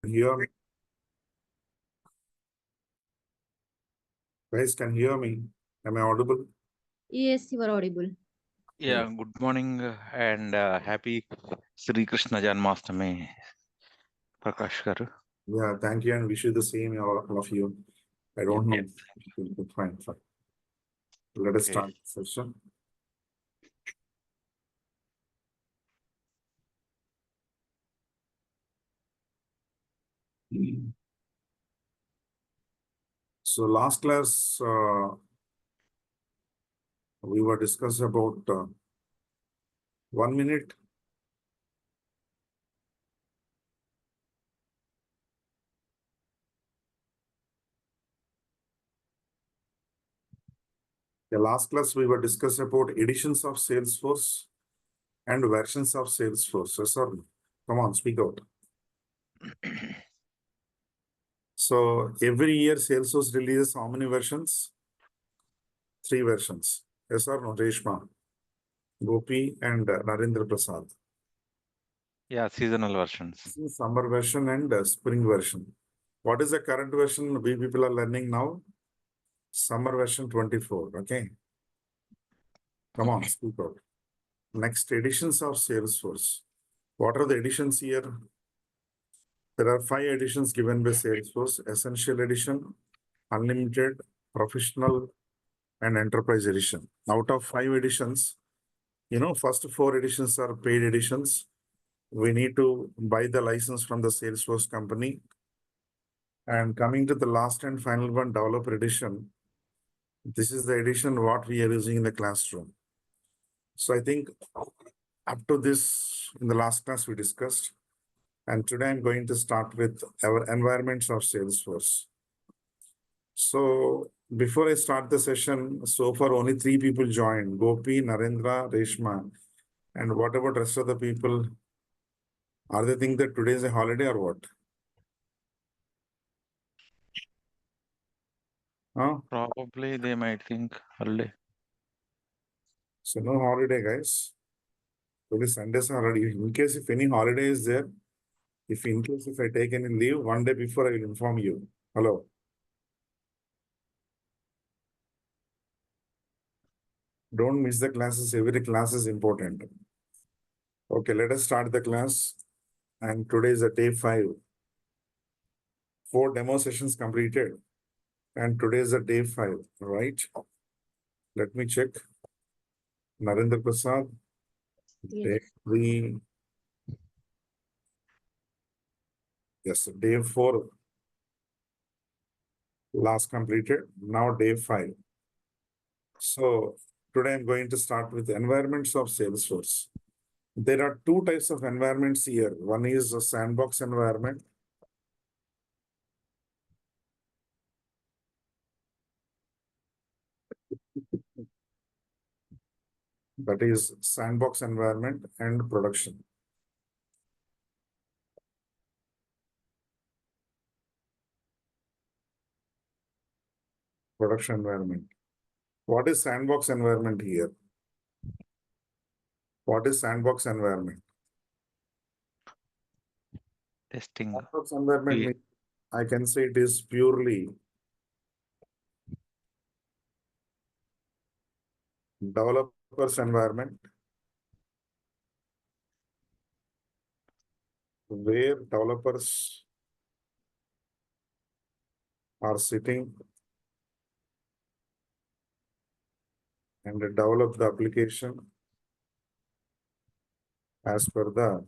hear me? Guys, can you hear me? Am I audible? Yes, you are audible. Yeah, good morning and happy Sri Krishna Janmashtami, Prakash garu. Yeah, thank you and wish you the same, all of you. I don't know. Fine, fine. Let us Okay. start the session. So last class, we were discussing about 1 minute. The last class we were discussing about editions of Salesforce and versions of Salesforce. Yes, sir. Come on, speak out. So every year Salesforce releases how many versions? 3 versions. Yes or no, Reshma, Gopi and Narendra Prasad. Yeah, seasonal versions. Summer version and spring version. What is the current version we people are learning now? Summer version 24. Okay. Come on, speak out. Next, editions of Salesforce. What are the editions here? There are 5 editions given by Salesforce: Essential Edition, Unlimited, Professional, and Enterprise Edition. Out of 5 editions, first 4 editions are paid editions. We need to buy the license from the Salesforce company. And coming to the last and final one, Developer Edition. This is the edition what we are using in the classroom. So I think up to this, in the last class we discussed. And today I'm going to start with our environments of Salesforce. So before I start the session, so far only 3 people joined: Gopi, Narendra, Reshma. And what about rest of the people? Are they think that today is a holiday or what? Huh? Probably they might think holiday. So no holiday, guys. Today Sundays are already. In case if any holiday is there, if I take any leave, one day before I will inform you. Hello. Don't miss the classes. Every class is important. Okay, let us start the class. And today is the day 5. 4 demo sessions completed. And today is the day 5, right? Let me check. Narendra Prasad. Day Yes. 3. Yes, day 4. Last completed. Now day 5. So today I'm going to start with environments of Salesforce. There are 2 types of environments here. One is a sandbox environment. That is sandbox environment and production. Production environment. What is sandbox environment here? What is sandbox environment? Testing. Sandbox environment means I can say it is purely developers environment where developers are sitting and develop the application as per the,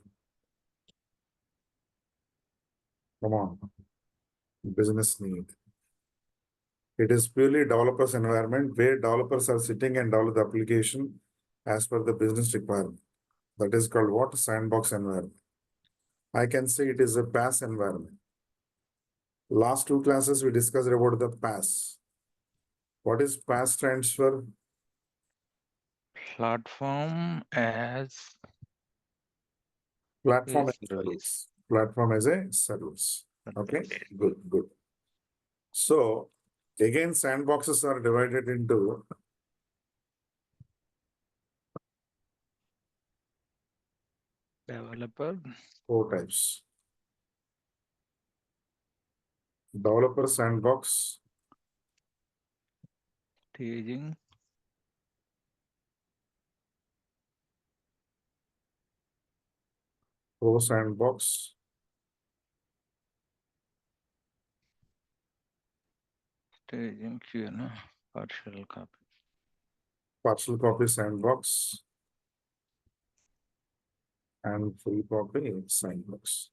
come on, business need. It is purely developers environment where developers are sitting and develop the application as per the business requirement. That is called what? Sandbox environment. I can say it is a PaaS environment. Last 2 classes we discussed about the PaaS. What is PaaS stands for? Platform as Platform as a a service. service. Platform as a service. Okay, good, good. So again, sandboxes are divided into Developer. 4 types. Developer sandbox, Staging. pro sandbox, Staging queue, no? Partial copy. partial copy sandbox, and full copy sandbox.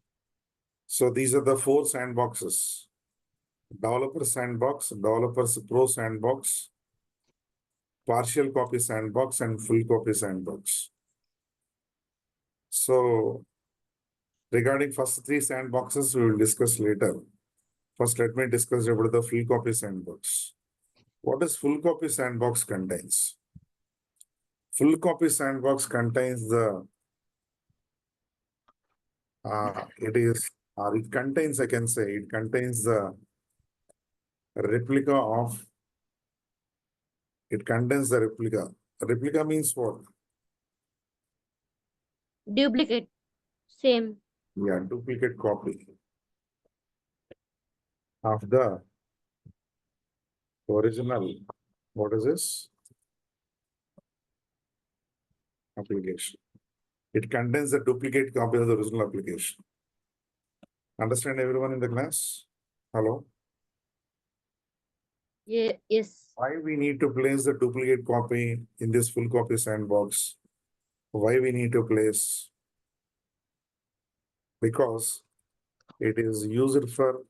So these are the four sandboxes. Developer sandbox, developers pro sandbox, partial copy sandbox, and full copy sandbox. So regarding first three sandboxes, we will discuss later. First, let me discuss about the full copy sandbox. What is full copy sandbox contains? Full copy sandbox contains the it contains, I can say, it contains the replica of, it contains the replica. Replica means what? Duplicate. Same. Yeah, duplicate copy of the original. What is this? Application. It contains a duplicate copy of the original application. Understand everyone in the class? Hello? Yeah, yes. Why we need to place the duplicate copy in this full copy sandbox? Why we need to place? Because it is used for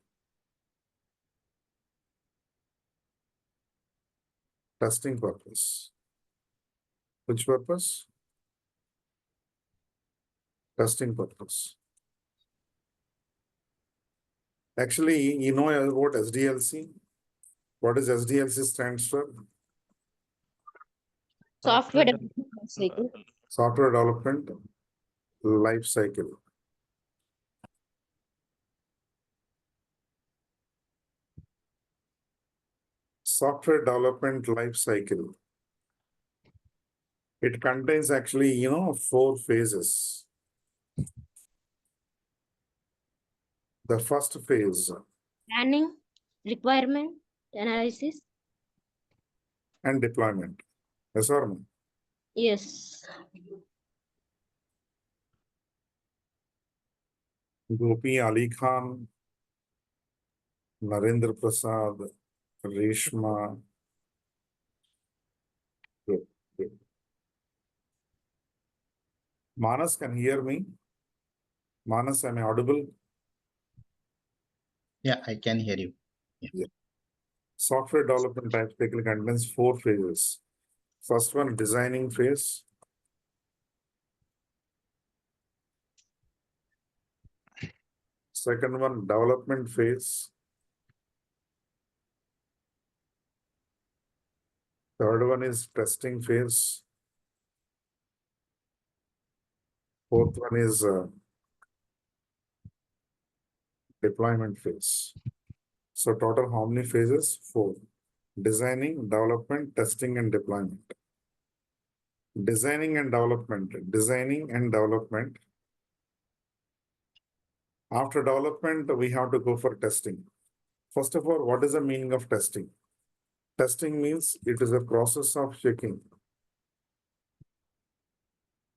testing purpose. Which purpose? Testing purpose. Actually, you know about SDLC? What is SDLC stands for? Software development cycle. Software Development Life Cycle. Software Development Life Cycle. It contains actually, 4 phases. The first phase Planning, requirement, analysis. and deployment. Yes or no? Yes. Gopi, Ali Khan, Narendra Prasad, Reshma. Good, good. Manas can hear me? Manas, am I audible? Yeah, I can hear you. Software development life cycle contains 4 phases. First one, designing phase. Second one, development phase. Third one is testing phase. Fourth one is deployment phase. So total how many phases? 4. Designing, development, testing, and deployment. Designing and development. Designing and development. After development, we have to go for testing. First of all, what is the meaning of testing? Testing means it is a process of checking.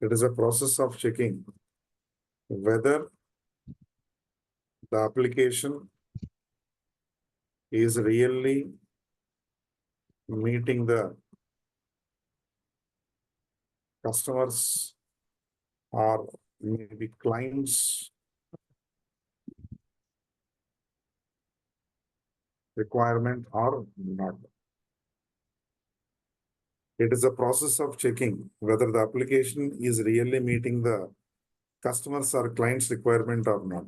It is a process of checking whether the application is really meeting the customers or maybe clients' requirement or not. It is a process of checking whether the application is really meeting the customers or clients' requirement or not.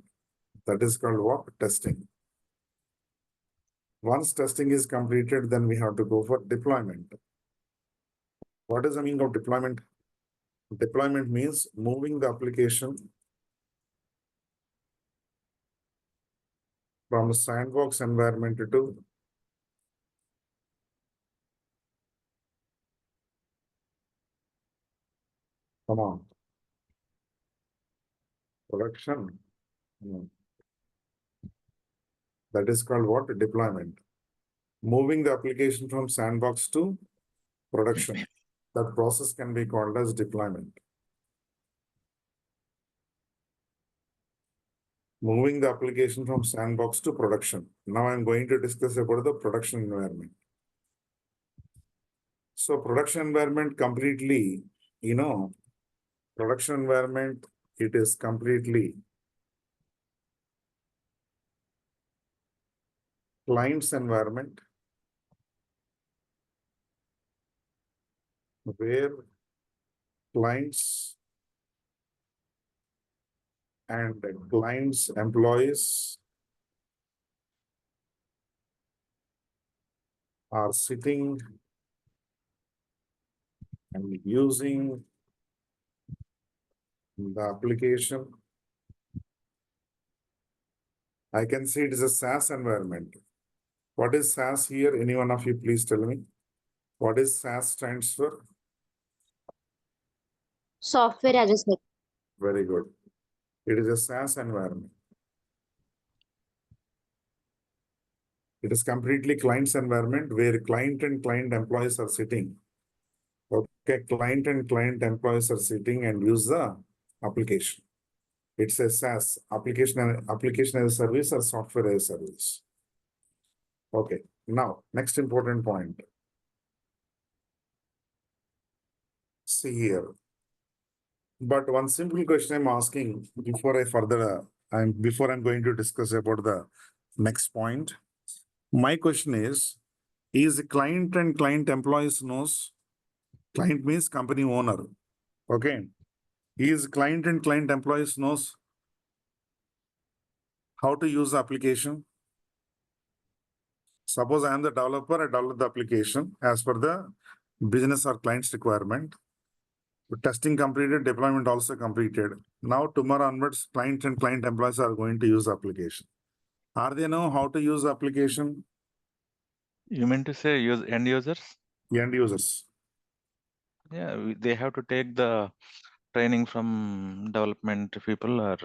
That is called what? Testing. Once testing is completed, then we have to go for deployment. What is the meaning of deployment? Deployment means moving the application from a sandbox environment to production. That is called what? Deployment. Moving the application from sandbox to production. That process can be called as deployment. Moving the application from sandbox to production. Now I'm going to discuss about the production environment. So production environment completely, production environment, it is completely client's environment where clients and clients' employees are sitting and using the application. I can see it is a SaaS environment. What is SaaS here? Any one of you please tell me. What is SaaS stands for? Software as a service. Very good. It is a SaaS environment. It is completely client's environment where client and client employees are sitting. Okay, client and client employees are sitting and use the application. It's a SaaS, application as a service or software as a service. Okay, now next important point. See here. But one simple question I'm asking before I'm going to discuss about the next point. My question is client and client employees knows, client means company owner. Okay. Is client and client employees knows how to use the application? Suppose I am the developer, I develop the application as per the business or client's requirement. Testing completed, deployment also completed. Now tomorrow onwards, client and client employees are going to use the application. Are they know how to use the application? You mean to say end users? End users. Yeah, they have to take the training from development people or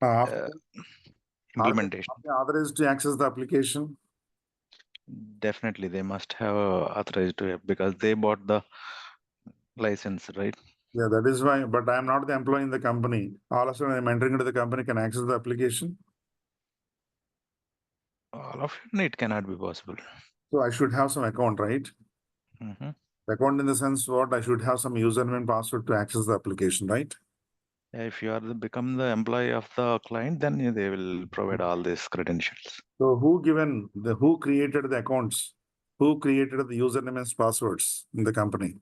Are implementation. they authorized to access the application? Definitely, they must have authorized to it because they bought the license, right? Yeah, that is why. But I am not the employee in the company. All of a sudden, I'm entering into the company, can access the application. All of it cannot be possible. So I should have some account, right? Mm-hmm. Account in the sense what? I should have some username and password to access the application, right? If you are become the employee of the client, then they will provide all these credentials. So who created the accounts? Who created the username and passwords in the company?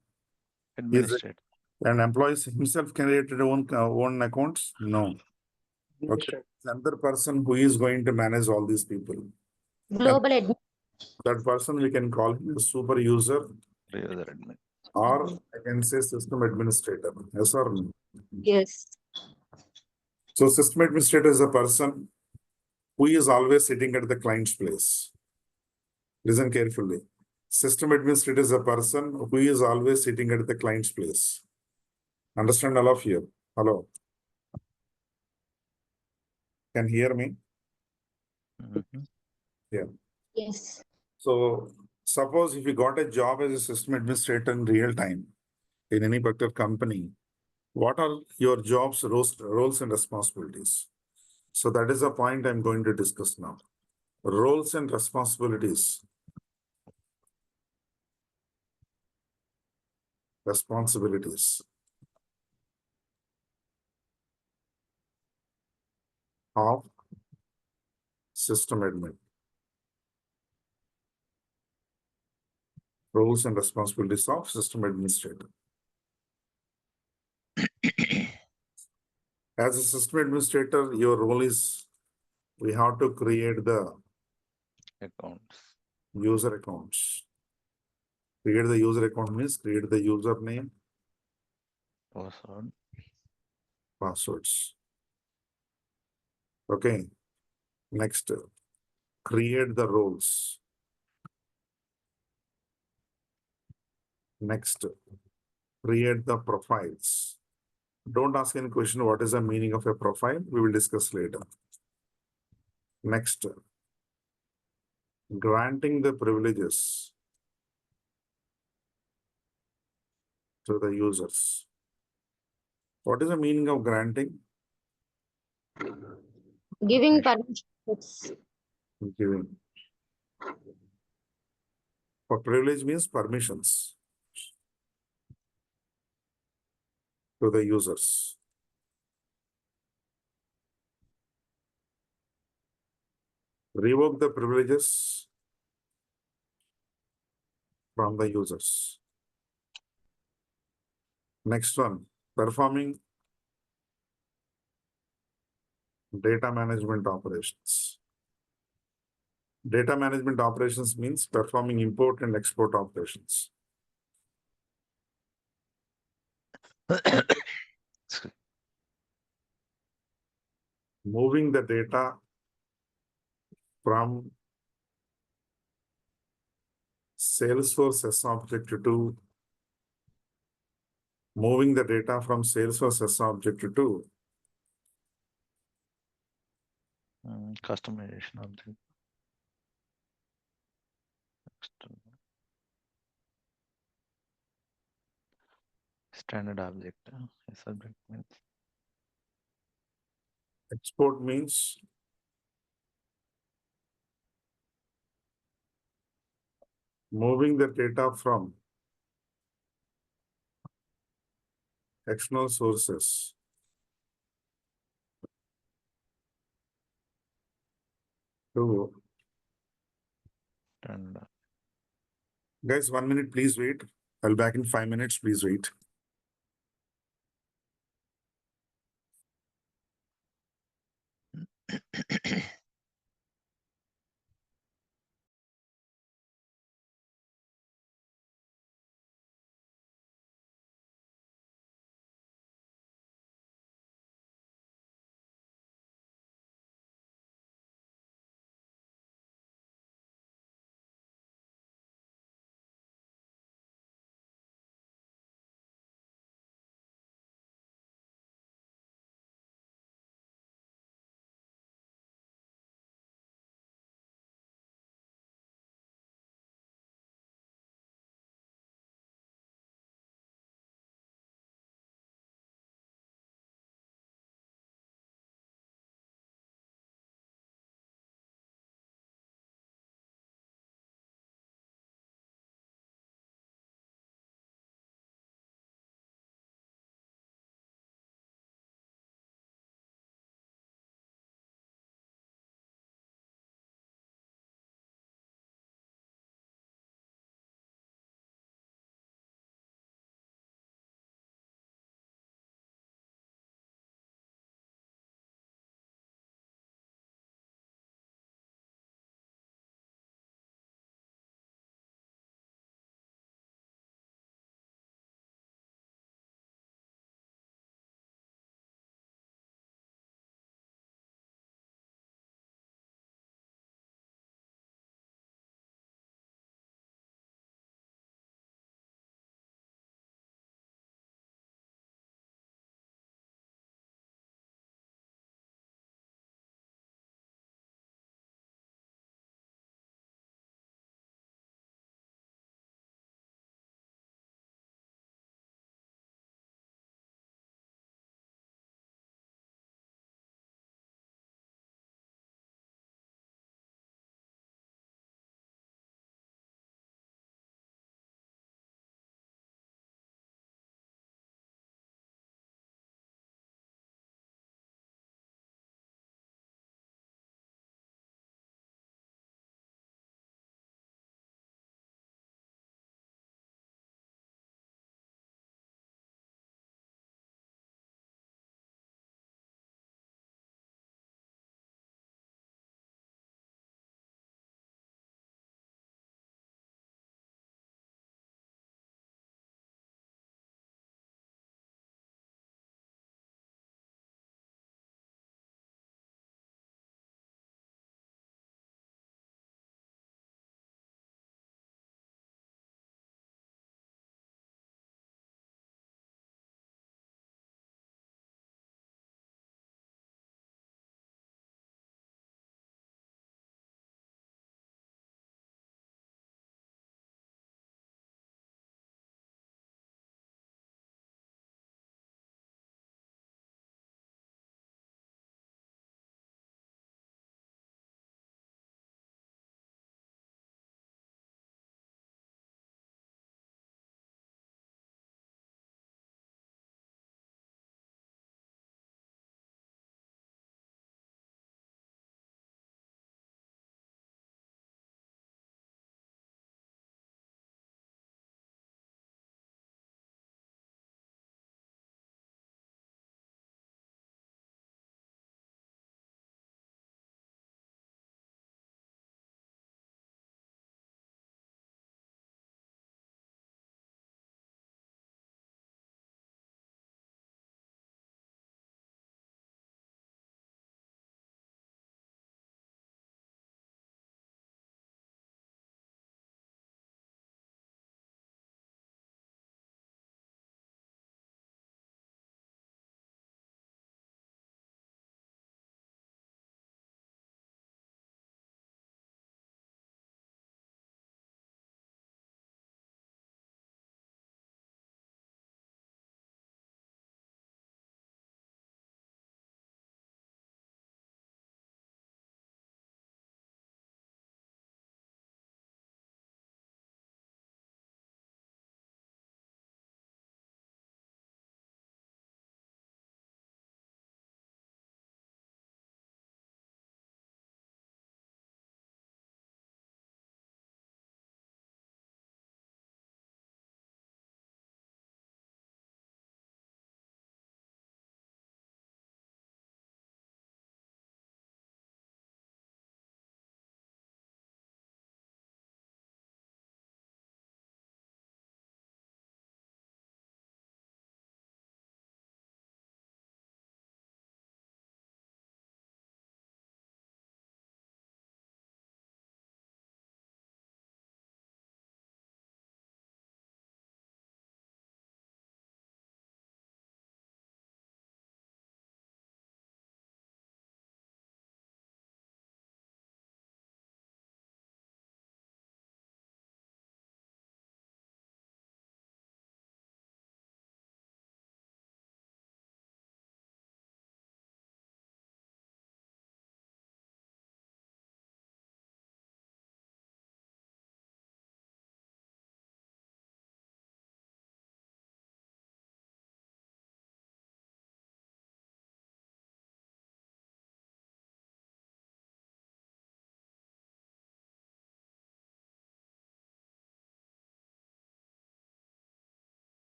Administrator. And employees himself created own accounts? No. Okay. Another person who is going to manage all these people. Global admin. That person we can call him a super user, User admin. or I can say system administrator. Yes or no? Yes. So system administrator is a person who is always sitting at the client's place. Listen carefully. System administrator is a person who is always sitting at the client's place. Understand all of you? Hello. Can hear me? Mm-hmm. Yeah. Yes. So suppose if you got a job as a system administrator in real time in any particular company, what are your job's roles and responsibilities? So that is the point I'm going to discuss now. Roles and responsibilities. Of system admin. Roles and responsibilities of system administrator. As a system administrator, your role is we have to create the Accounts. user accounts. Create the user account means create the username, Password. passwords. Okay. Next, create the roles. Next, create the profiles. Don't ask any question. What is the meaning of a profile? We will discuss later. Next, granting the privileges to the users. What is the meaning of granting? Giving permissions. Giving. For privilege means permissions to the users. Revoke the privileges from the users. Next one, performing data management operations. Data management operations means performing import and export operations. Moving the data from Salesforce S object to moving the data from Salesforce S object to Customization object. Standard object. Subject means export means moving the data from external sources to standard. guys, 1 minute, please wait. I'll be back in 5 minutes. Please wait.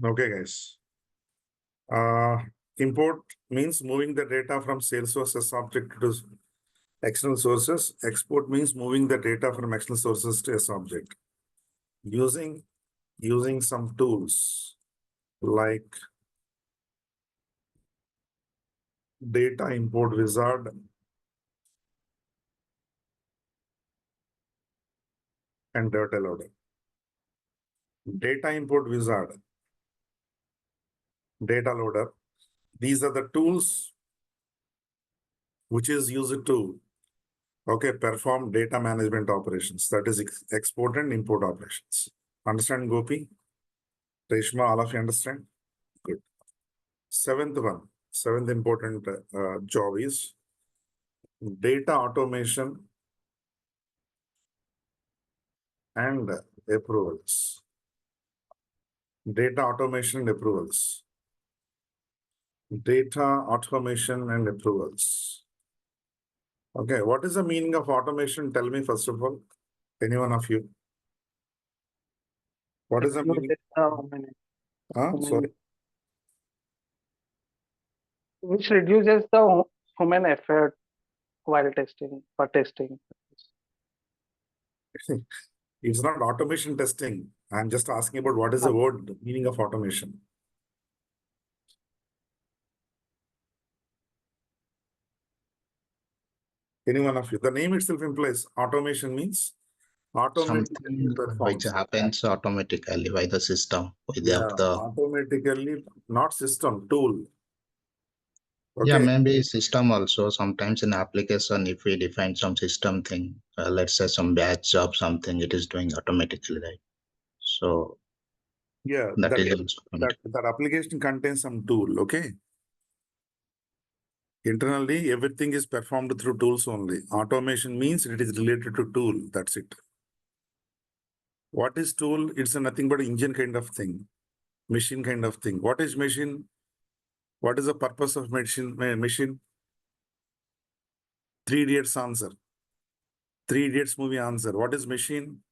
Okay, guys. Import means moving the data from Salesforce as object to external sources. Export means moving the data from external sources to S object. Using some tools like data import wizard and data loader. Data import wizard, data loader. These are the tools which is used to perform data management operations. That is export and import operations. Understand, Gopi? Reshma, all of you understand? Good. Seventh important job is data automation and approvals. Data automation and approvals. Data automation and approvals. Okay, what is the meaning of automation? Tell me first of all, any one of you. What is the meaning? Sorry. Which reduces the human effort while testing, for testing. It's not automation testing. I'm just asking about what is the word meaning of automation. Any one of you. The name itself implies automation means automatically Something which performs. happens automatically by the system Yeah, without the automatically, not system, tool. yeah, Okay. maybe system also. Sometimes in application, if we define some system thing, let's say some batch job, something it is doing automatically, right? So Yeah, that is also automatic. that application contains some tool. Okay. Internally, everything is performed through tools only. Automation means it is related to tool. That's it. What is tool? It's nothing but engine kind of thing, machine kind of thing. What is machine? What is the purpose of machine? Three Idiots answer. Three Idiots movie answer. What is machine?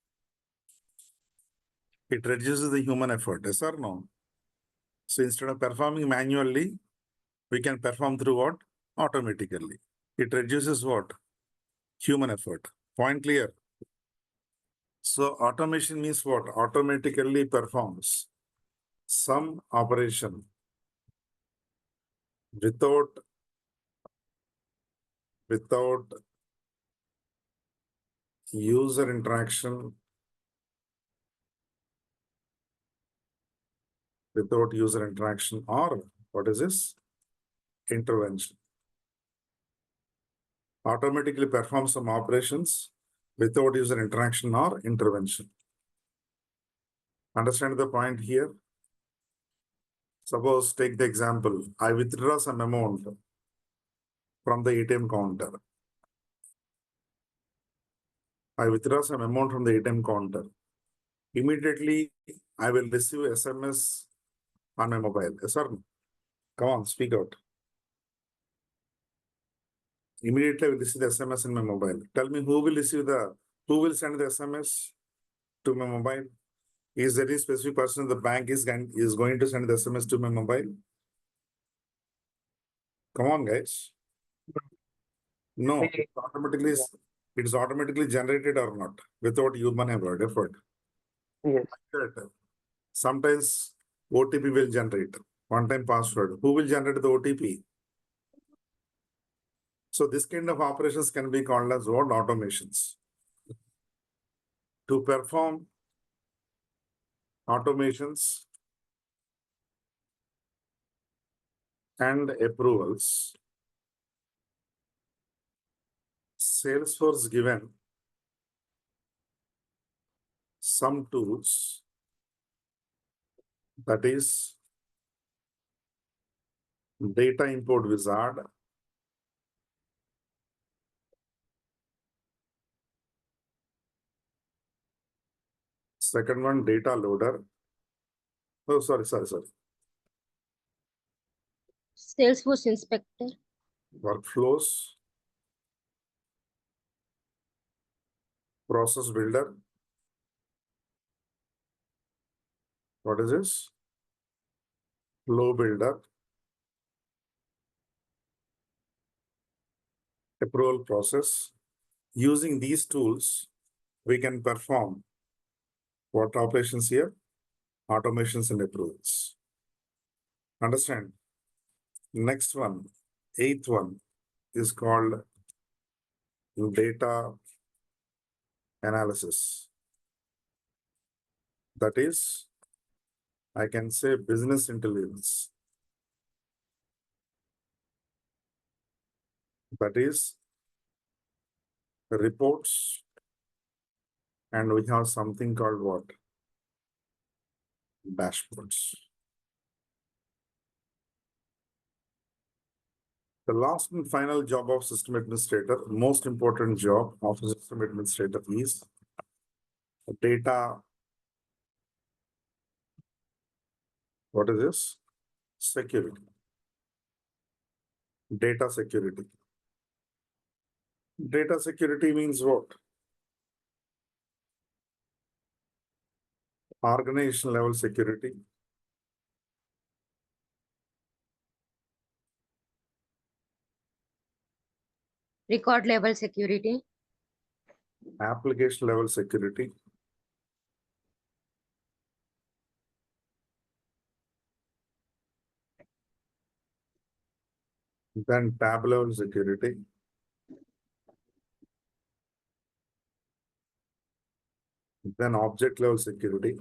It reduces the human effort. Yes or no? So instead of performing manually, we can perform through what? Automatically. It reduces what? Human effort. Point clear. So automation means what? Automatically performs some operation without user interaction, or what is this? Intervention. Automatically performs some operations without user interaction or intervention. Understand the point here? Suppose take the example, I withdraw some amount from the ATM counter. I withdraw some amount from the ATM counter. Immediately, I will receive SMS on my mobile. Yes or no? Come on, speak out. Immediately, I will receive the SMS in my mobile. Tell me who will send the SMS to my mobile? Is there a specific person in the bank is going to send the SMS to my mobile? Come on, guys. No, it's automatically generated or not without human effort. Yes. Sometimes OTP will generate one-time password. Who will generate the OTP? So this kind of operations can be called as what? Automations. To perform automations and approvals, Salesforce given some tools, that is data import wizard, second one data loader. Oh, sorry. Salesforce inspector. Workflows, process builder. What is this? flow builder, approval process. Using these tools, we can perform what operations here? Automations and approvals. Understand? Next one, eighth one is called data analysis. That is, I can say business intelligence. That is reports, and we have something called what? Dashboards. The last and final job of system administrator, most important job of a system administrator is data. What is this? Security. Data security. Data security means what? Organization level security. Record level security. Application level security. Then tab level security. Then object level security.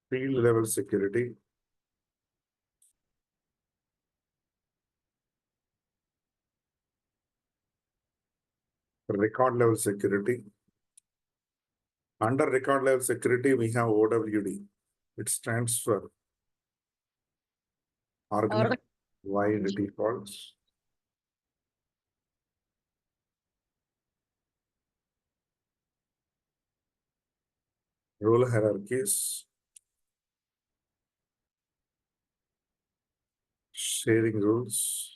Field level security. Record level security. Under record level security, we have OWD. It stands for Organized Wide Defaults. Role hierarchies. Sharing rules.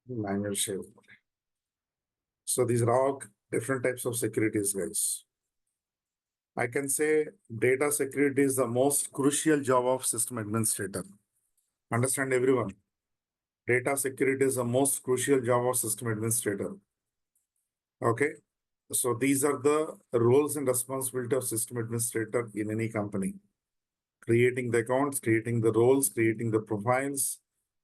Manual sharing. So these are all different types of securities, guys. I can say data security is the most crucial job of system administrator. Understand everyone? Data security is the most crucial job of system administrator. Okay. So these are the roles and responsibility of system administrator in any company. Creating the accounts, creating the roles, creating the profiles,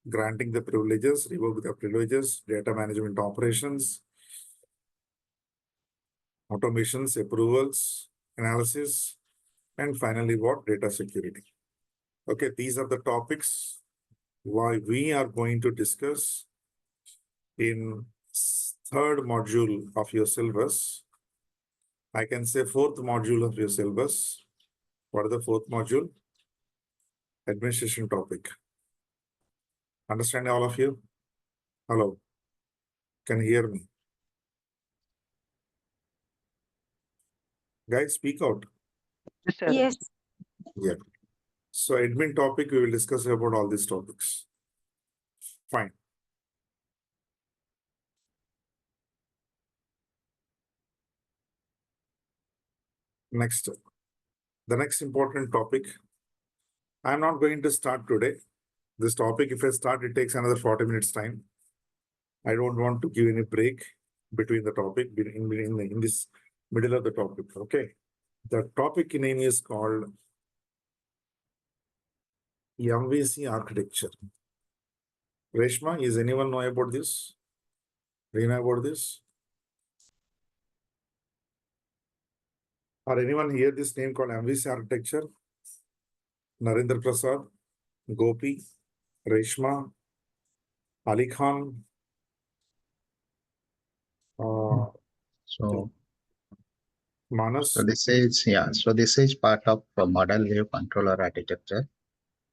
granting the privileges, revoke the privileges, data management operations, automations, approvals, analysis, and finally what? Data security. Okay, these are the topics why we are going to discuss in third module of your syllabus. I can say fourth module of your syllabus. What is the fourth module? Administration topic. Understand all of you? Hello. Can you hear me? Guys, speak out. Yes. Yeah. So admin topic, we will discuss about all these topics. Fine. Next, the next important topic. I'm not going to start today. This topic, if I start, it takes another 40 minutes time. I don't want to give any break between the topic, in this middle of the topic, okay? The topic name is called MVC architecture. Reshma, is anyone know about this? Do you know about this? Or anyone hear this name called MVC architecture? Narendra Prasad, Gopi, Reshma, Ali Khan. So Manas. this is, yeah, so this is part of the model view controller architecture.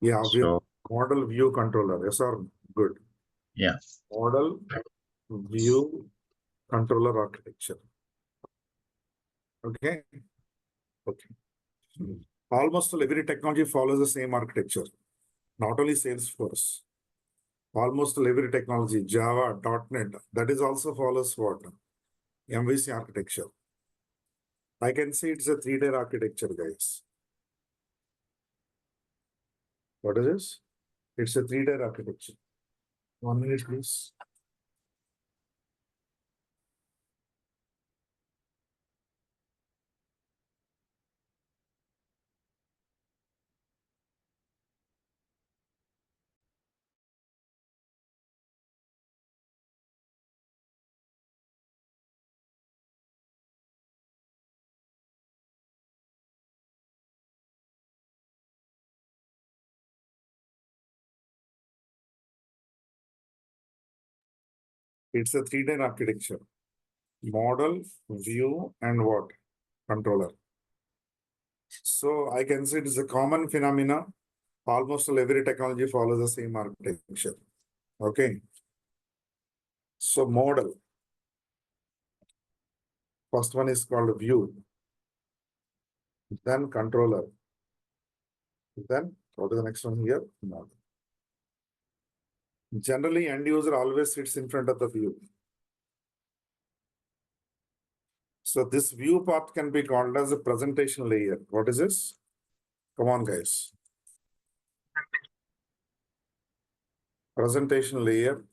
Yeah, So model view controller. Yes, sir. Good. yeah, Model view controller architecture. Okay. Okay. Almost every technology follows the same architecture. Not only Salesforce. Almost every technology, Java, .NET, that is also follows what? MVC architecture. I can see it's a 3-tier architecture, guys. What is this? It's a 3-tier architecture. 1 minute, please. It's a 3-tier architecture. Model, view, and what? Controller. So I can say it is a common phenomena. Almost every technology follows the same architecture. Okay. So model. First one is called view. Then controller. Then go to the next one here. Model. Generally, end user always sits in front of the view. So this view part can be called as a presentation layer. What is this? Come on, guys. Presentation layer.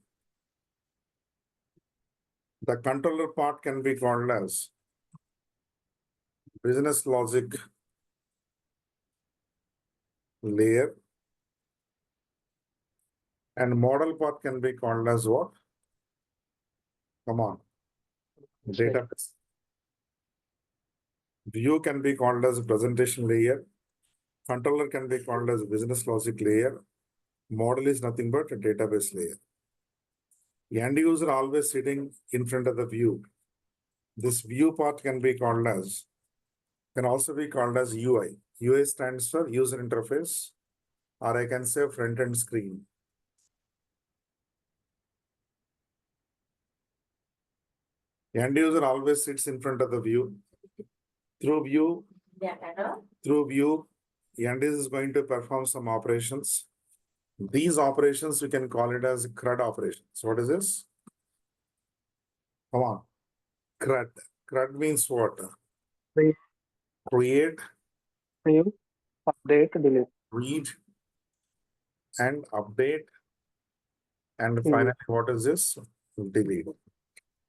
The controller part can be called as business logic layer. And model part can be called as what? Come on. Database. View can be called as presentation layer. Controller can be called as business logic layer. Model is nothing but a database layer. The end user always sitting in front of the view. This view part can also be called as UI. UI stands for user interface, or I can say front end screen. The end user always sits in front of the view. Through view, the end user is going to perform some operations. These operations, we can call it as CRUD operations. What is this? Come on. CRUD. CRUD means what? Create, View, update, delete. read, and update. And Mhm. finally, what is this? Delete.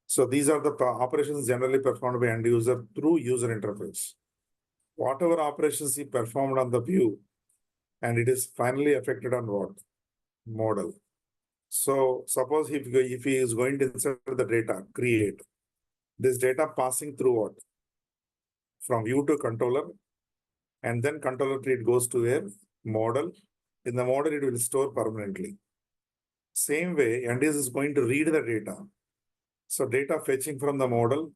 So these are the operations generally performed by end user through user interface. Whatever operations he performed on the view, and it is finally affected on what? Model. So suppose if he is going to insert the data, create this data passing through what? From view to controller, and then controller tree it goes to a model. In the model, it will store permanently. Same way, end user is going to read the data. So data fetching from the model.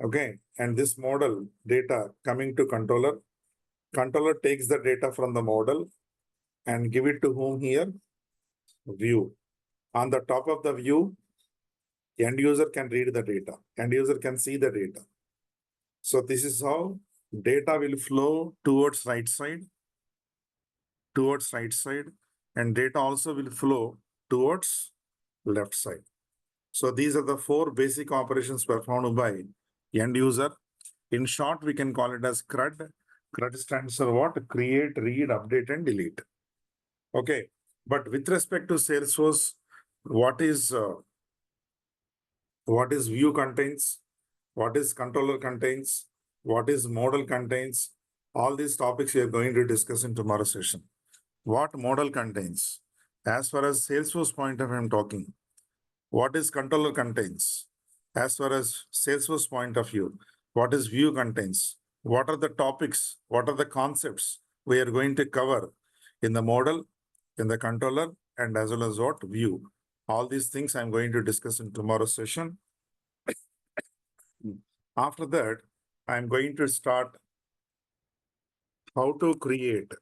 Okay, and this model data coming to controller. Controller takes the data from the model and give it to whom here? View. On the top of the view, end user can read the data. End user can see the data. So this is how data will flow towards right side, and data also will flow towards left side. So these are the 4 basic operations performed by end user. In short, we can call it as CRUD. CRUD stands for what? Create, read, update, and delete. Okay. But with respect to Salesforce, what is view contains, what is controller contains, what is model contains, all these topics we are going to discuss in tomorrow's session. What model contains? As far as Salesforce point of view, I'm talking. What is controller contains? As far as Salesforce point of view, what is view contains? What are the topics? What are the concepts we are going to cover in the model, in the controller, and as well as what? View. All these things I'm going to discuss in tomorrow's session. After that, I'm going to start how to create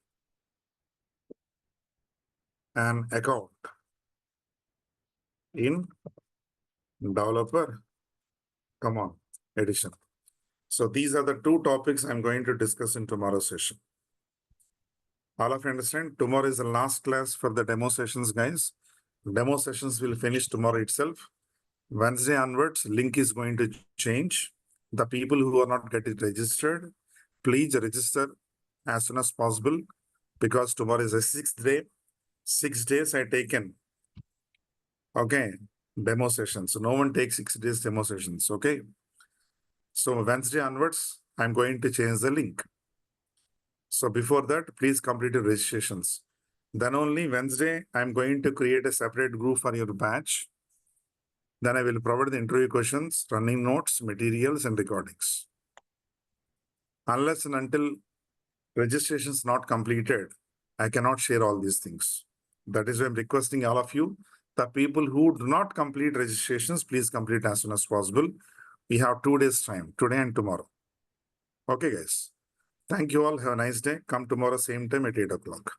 an account in developer, come on, edition. So these are the 2 topics I'm going to discuss in tomorrow's session. All of you understand? Tomorrow is the last class for the demo sessions, guys. Demo sessions will finish tomorrow itself. Wednesday onwards, link is going to change. The people who are not getting registered, please register as soon as possible because tomorrow is a 6th day. 6 days I taken. Okay, demo sessions. So no one takes 6 days demo sessions. Okay. So Wednesday onwards, I'm going to change the link. So before that, please complete your registrations. Then only Wednesday, I'm going to create a separate group for your batch. Then I will provide the interview questions, running notes, materials, and recordings. Unless and until registration is not completed, I cannot share all these things. That is why I'm requesting all of you, the people who do not complete registrations, please complete as soon as possible. We have 2 days time, today and tomorrow. Okay, guys. Thank you all. Have a nice day. Come tomorrow, same time at 8 o'clock.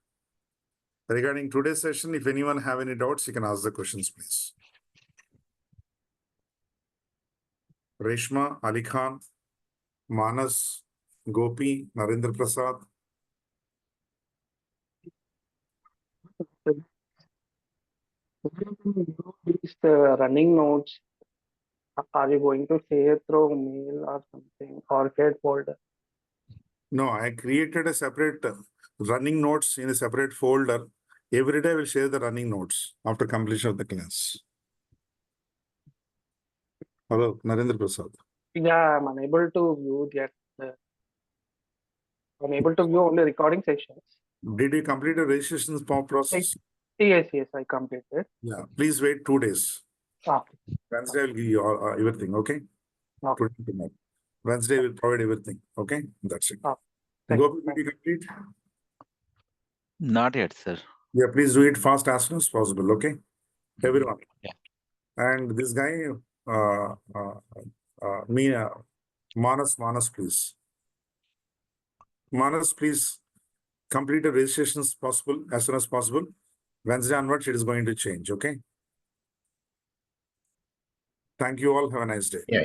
Regarding today's session, if anyone have any doubts, you can ask the questions, please. Reshma, Ali Khan, Manas, Gopi, Narendra Prasad. These running notes, are you going to share through mail or something or get folder? No, I created a separate running notes in a separate folder. Every day I will share the running notes after completion of the class. Hello, Narendra Prasad. Yeah, I'm unable to view yet. I'm able to view only recording sessions. Did you complete the registration process? Yes, I completed. Yeah, please wait 2 days. Ah, Wednesday I will give you all, everything, okay? Okay. Today, tomorrow. Wednesday will provide everything, okay? That's it. thank Gopi, you. did you complete? Not yet, sir. Yeah, please do it fast as soon as possible, okay? Everyone. Yeah. And this guy, Manas, please. Manas, please complete the registration as soon as possible. Wednesday onwards, it is going to change, okay? Thank you all. Have a nice day. Yeah.